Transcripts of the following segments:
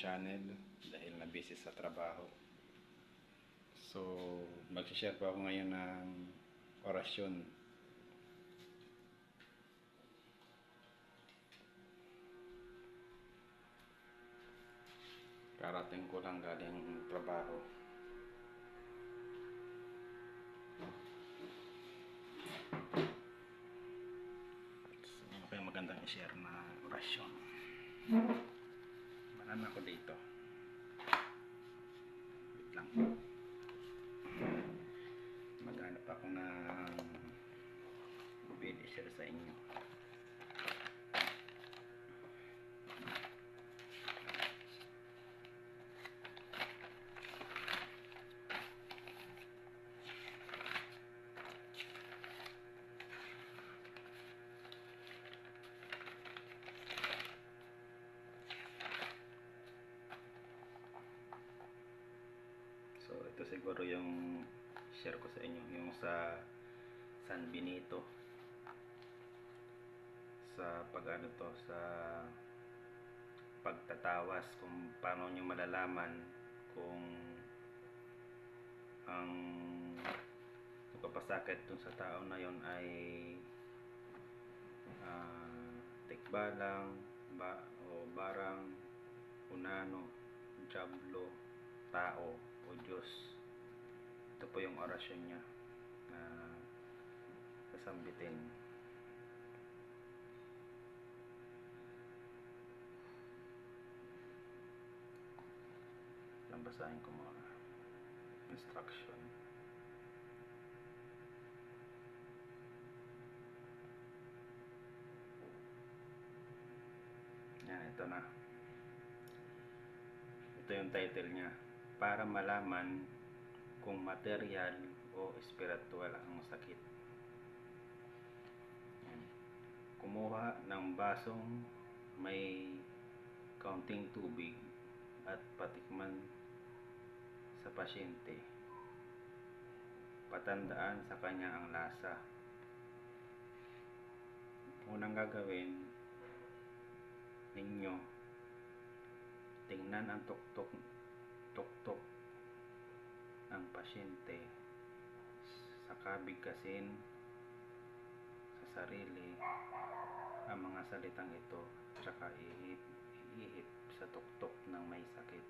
channel dahil na busy sa trabaho. So, mag-share po ako ngayon ng orasyon. Karating ko lang galing trabaho. So, ano kaya magandang i-share na orasyon? Manan ako dito. Wait lang. Maghanap ako ng pwede i-share sa inyo. So ito siguro yung share ko sa inyo, yung sa San Benito, sa sa pagtatawas, kung paano nyo malalaman kung ang nagpapasakit dun sa tao na yon ay tikbalang o barang, unano, diablo, tao o Diyos. Ito po yung orasyon niya na sasambitin. Lang basahin ko mga instruction. Yan, ito na. Ito yung title niya. Para malaman kung material o spiritual ang sakit. Yan. Kumuha ng basong may kaunting tubig at patikman sa pasyente. Patandaan sa kanya ang lasa. Unang gagawin ninyo, tingnan ang tuktok ng pasyente, saka bigkasin sa sarili ang mga salitang ito, saka ihip sa tuktok ng may sakit.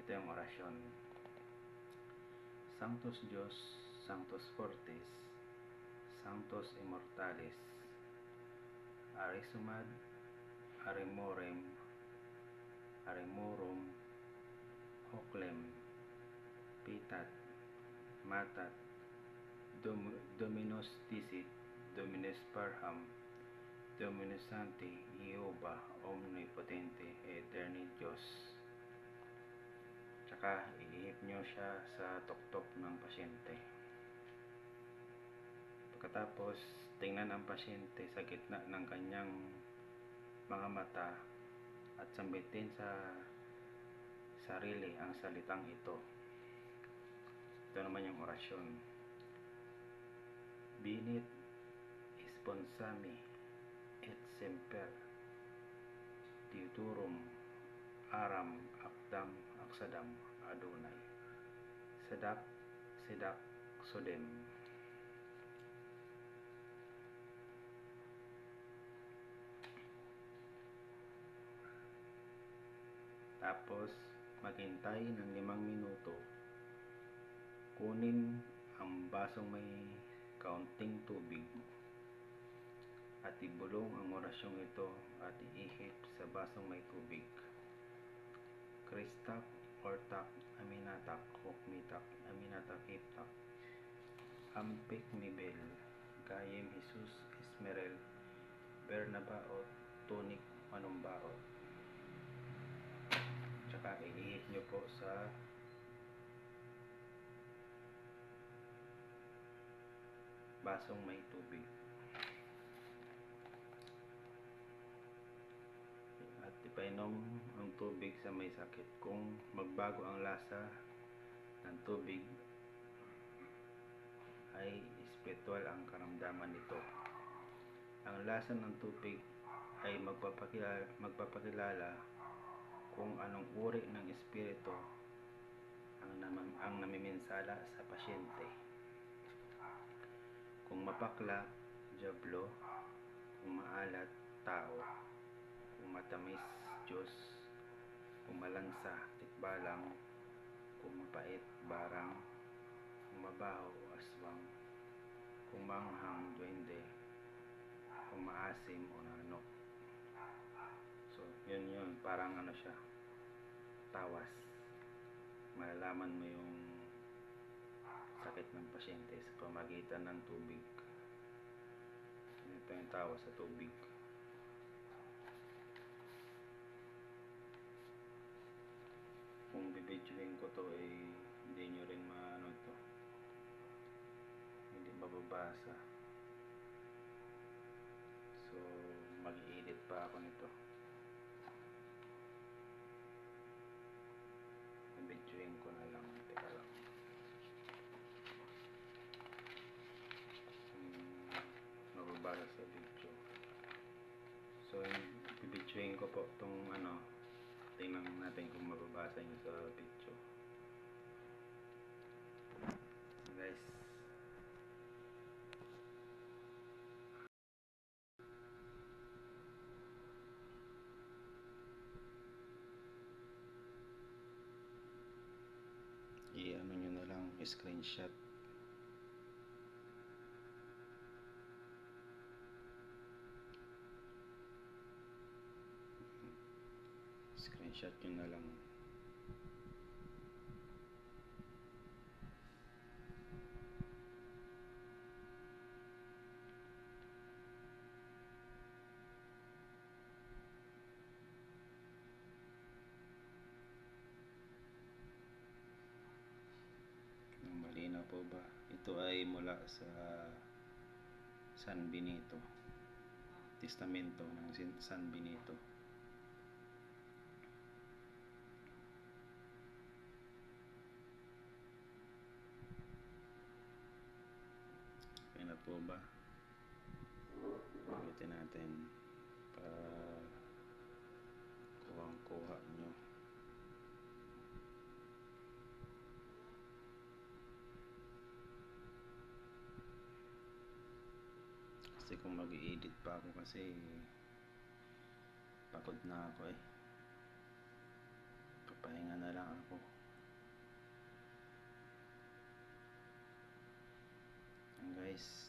Ito yung orasyon. Sanctus Dios, Sanctus Fortis, Sanctus Immortalis, Arisumad, Arimorum, Oclem, Pitat, Matat, Dominus Dicit, Dominus Parham, Dominus Sancti, Jehovah, Omnipotente, Eterni Diyos. Tsaka iihip nyo siya sa tuktok ng pasyente. Pagkatapos, tingnan ang pasyente sa gitna ng kanyang mga mata at sambitin sa sarili ang salitang ito. Ito naman yung orasyon. Binit sponsami et semper diuturum aram akdam aksadam Adonai sedak sodem. Tapos maghintay ng 5 minuto. Kunin ang basong may kaunting tubig at ibulong ang orasyong ito at iihip sa basong may tubig. Kristak, Ortak, Aminatak, Okmitak, Aminatak, Iptak, Ampik, Mibel, Gayem, Jesus, Esmerel, Bernabaot, Tunik, Manumbaot. Tsaka iihip nyo po sa basong may tubig. At ipainom ang tubig sa may sakit. Kung magbago ang lasa ng tubig, ay spiritual ang karamdaman nito. Ang lasa ng tubig ay magpapakilala kung anong uri ng espiritu ang namiminsala sa pasyente. Kung mapakla, dyablo; kung maalat, tao; kung matamis, Diyos; kung malansa, tikbalang; kung mapait, barang; kung mabaho, aswang; kung maanghang, duwende; kung maasim, o nanok. So, yun, parang ano siya, tawas. Malalaman mo yung sakit ng pasyente sa pamagitan ng tubig. Ito yung tawas sa tubig. Kung bibidyoin ko to hindi nyo rin maano to, hindi mababasa. So, mag-i-edit pa ako nito. Bibidyoin ko na lang. Teka lang. Mababasa sa video. So, bibidyoin ko po itong ano. Tingnan natin kung mababasa nyo sa video. Guys. I-ano nyo na lang, screenshot. Screenshot nyo na lang. Malinaw po ba? Ito ay mula sa San Benito. Testamento ng San Benito. Okay na po ba? Ulitin natin para kuha nyo. Kasi kung mag-i-edit pa ako kasi pagod na ako papahinga na lang ako. Guys,